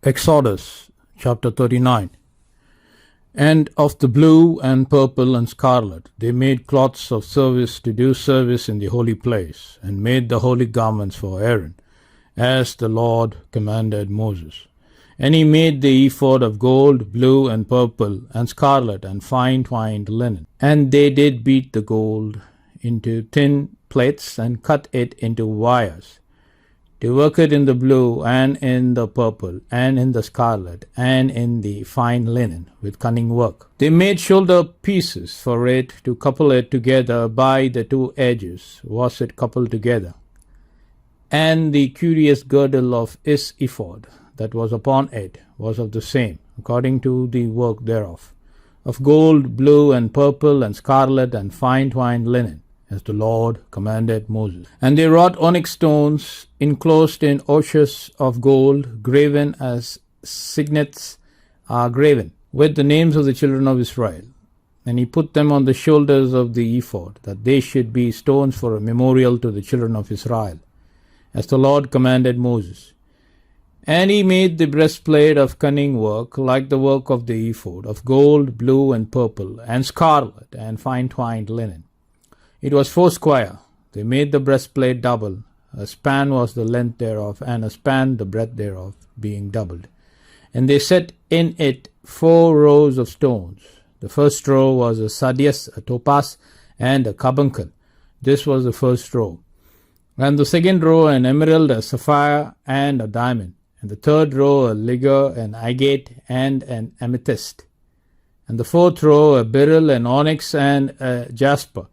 Exodus chapter 39. And of the blue and purple and scarlet they made cloths of service to do service in the holy place, and made the holy garments for Aaron, as the Lord commanded Moses. And he made the ephod of gold, blue, and purple, and scarlet, and fine twined linen. And they did beat the gold into thin plates, and cut it into wires, to work it in the blue, and in the purple, and in the scarlet, and in the fine linen, with cunning work. They made shoulder pieces for it, to couple it together by the two edges, was it coupled together. And the curious girdle of his ephod that was upon it was of the same, according to the work thereof, of gold, blue, and purple, and scarlet, and fine twined linen, as the Lord commanded Moses. And they wrought onyx stones enclosed in osiers of gold, graven as signets are graven, with the names of the children of Israel. And he put them on the shoulders of the ephod, that they should be stones for a memorial to the children of Israel, as the Lord commanded Moses. And he made the breastplate of cunning work, like the work of the ephod, of gold, blue, and purple, and scarlet, and fine twined linen. It was foursquare. They made the breastplate double. A span was the length thereof, and a span the breadth thereof, being doubled. And they set in it 4 rows of stones. The first row was a sardius, a topaz, and a carbuncle. This was the first row. And the second row an emerald, a sapphire, and a diamond. And the third row a ligure, an agate, and an amethyst. And the fourth row a beryl, an onyx, and a jasper.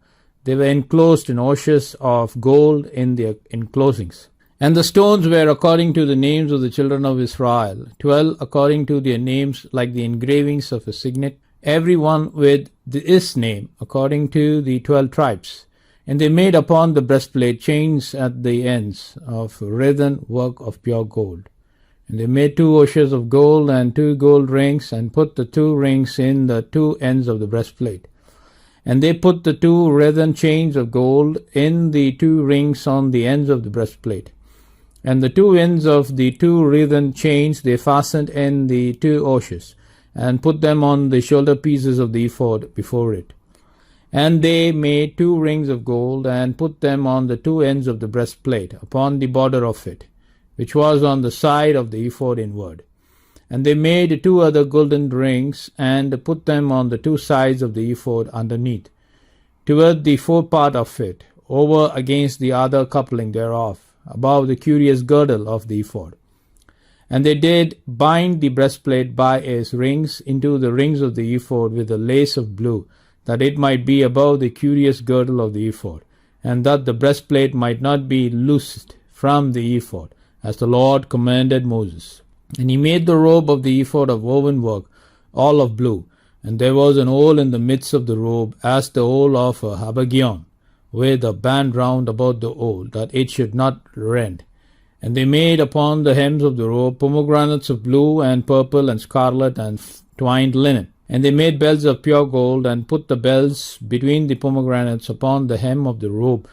They were enclosed in osiers of gold in their enclosings. And the stones were according to the names of the children of Israel, 12 according to their names, like the engravings of a signet, every one with his name, according to the 12 tribes. And they made upon the breastplate chains at the ends of wreathen work of pure gold. And they made 2 osiers of gold and 2 gold rings, and put the 2 rings in the 2 ends of the breastplate. And they put the 2 wreathen chains of gold in the 2 rings on the ends of the breastplate. And the 2 ends of the 2 wreathen chains they fastened in the 2 osiers, and put them on the shoulder pieces of the ephod before it. And they made 2 rings of gold, and put them on the 2 ends of the breastplate, upon the border of it, which was on the side of the ephod inward. And they made 2 other golden rings, and put them on the 2 sides of the ephod underneath, toward the forepart of it, over against the other coupling thereof, above the curious girdle of the ephod. And they did bind the breastplate by its rings into the rings of the ephod with a lace of blue, that it might be above the curious girdle of the ephod, and that the breastplate might not be loosed from the ephod, as the Lord commanded Moses. And he made the robe of the ephod of woven work, all of blue. And there was an hole in the midst of the robe, as the hole of a habergeon, with a band round about the hole, that it should not rend. And they made upon the hems of the robe pomegranates of blue and purple and scarlet and twined linen. And they made bells of pure gold, and put the bells between the pomegranates upon the hem of the robe,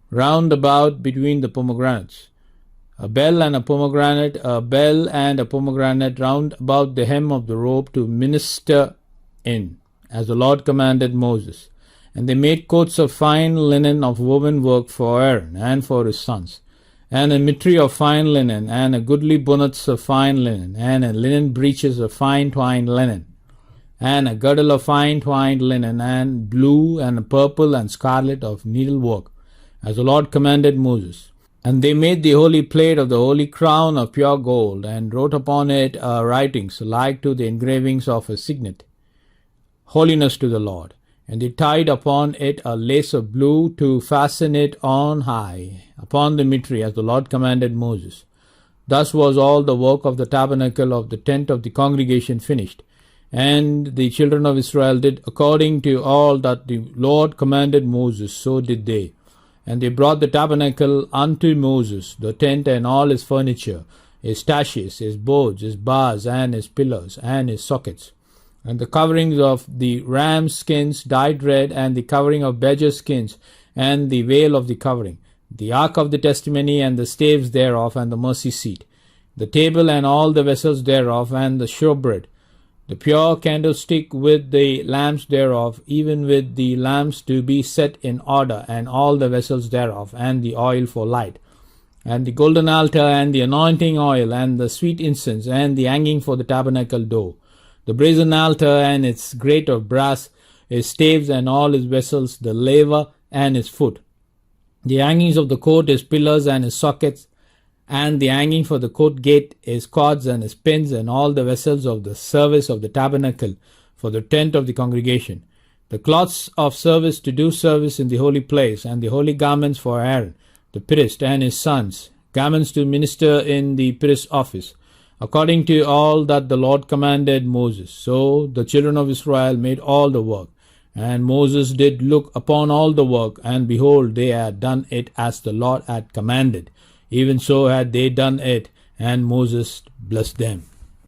round about between the pomegranates. A bell and a pomegranate round about the hem of the robe to minister in, as the Lord commanded Moses. And they made coats of fine linen of woven work for Aaron and for his sons, and a mitre of fine linen, and a goodly bonnets of fine linen, and a linen breeches of fine twined linen, and a girdle of fine twined linen, and blue and purple and scarlet of needlework, as the Lord commanded Moses. And they made the holy plate of the holy crown of pure gold, and wrote upon it writings like to the engravings of a signet, holiness to the Lord. And they tied upon it a lace of blue to fasten it on high upon the mitre, as the Lord commanded Moses. Thus was all the work of the tabernacle of the tent of the congregation finished. And the children of Israel did according to all that the Lord commanded Moses, so did they. And they brought the tabernacle unto Moses, the tent and all his furniture, his taches, his boards, his bars, and his pillars, and his sockets. And the coverings of the ram's skins dyed red, and the covering of badger skins, and the veil of the covering, the ark of the testimony, and the staves thereof, and the mercy seat. the table and all the vessels thereof, and the showbread, the pure candlestick with the lamps thereof, even with the lamps to be set in order, and all the vessels thereof, and the oil for light, and the golden altar, and the anointing oil, and the sweet incense, and the hanging for the tabernacle door, the brazen altar and its grate of brass, his staves and all his vessels, the laver and his foot, the hangings of the court, his pillars and his sockets, and the hanging for the court gate, his cords and his pins, and all the vessels of the service of the tabernacle for the tent of the congregation, the cloths of service to do service in the holy place, and the holy garments for Aaron, the priest, and his sons, garments to minister in the priest's office, according to all that the Lord commanded Moses. So the children of Israel made all the work. And Moses did look upon all the work, and behold, they had done it as the Lord had commanded. Even so had they done it, and Moses blessed them.